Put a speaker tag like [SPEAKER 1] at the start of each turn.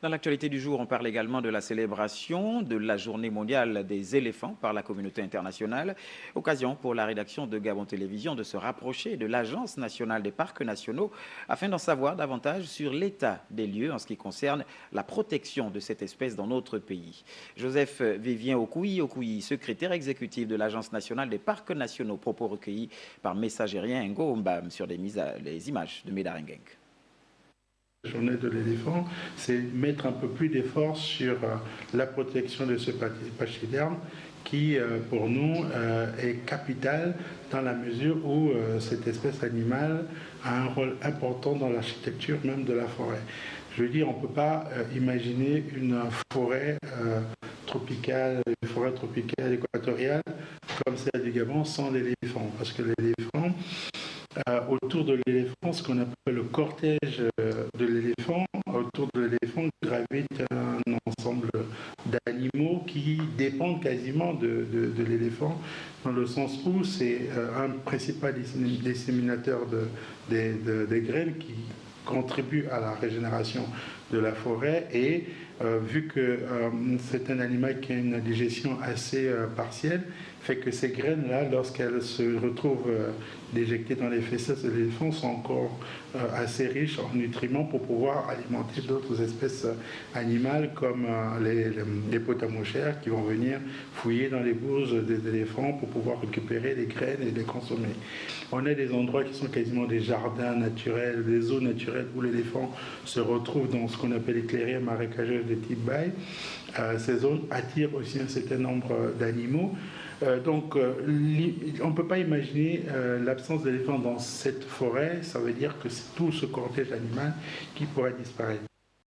[SPEAKER 1] Dans l'actualité du jour, on parle également de la célébration de la Journée mondiale des éléphants par la communauté internationale. Occasion pour la rédaction de Gabon Télévision de se rapprocher de l'Agence nationale des parcs nationaux afin d'en savoir davantage sur l'état des lieux en ce qui concerne la protection de cette espèce dans notre pays. Joseph Vivien Okuyi, secrétaire exécutif de l'Agence nationale des parcs nationaux, propos recueillis par Messagerien Ngo Mbam sur les images de Médarengueng.
[SPEAKER 2] La journée de l'éléphant, c'est mettre un peu plus d'efforts sur la protection de ce pachyderme qui, pour nous, est capital dans la mesure où cette espèce animale a un rôle important dans l'architecture même de la forêt. Je veux dire, on ne peut pas imaginer une forêt tropicale équatoriale comme celle du Gabon sans l'éléphant, parce que l'éléphant, autour de l'éléphant, ce qu'on appelle le cortège de l'éléphant, autour de l'éléphant gravite un ensemble d'animaux qui dépendent quasiment de l'éléphant, dans le sens où c'est un principal disséminateur des graines qui contribue à la régénération de la forêt et vu que c'est un animal qui a une digestion assez partielle, fait que ces graines-là, lorsqu'elles se retrouvent déjectées dans les fesses de l'éléphant, sont encore assez riches en nutriments pour pouvoir alimenter d'autres espèces animales comme les potamochères qui vont venir fouiller dans les bourges des éléphants pour pouvoir récupérer les graines et les consommer. On a des endroits qui sont quasiment des jardins naturels, des eaux naturelles où l'éléphant se retrouve dans ce qu'on appelle les clairières marécageuses de type baille. Ces zones attirent aussi un certain nombre d'animaux. Donc, on ne peut pas imaginer l'absence d'éléphants dans cette forêt. Ça veut dire que c'est tout ce cortège animal qui pourrait disparaître.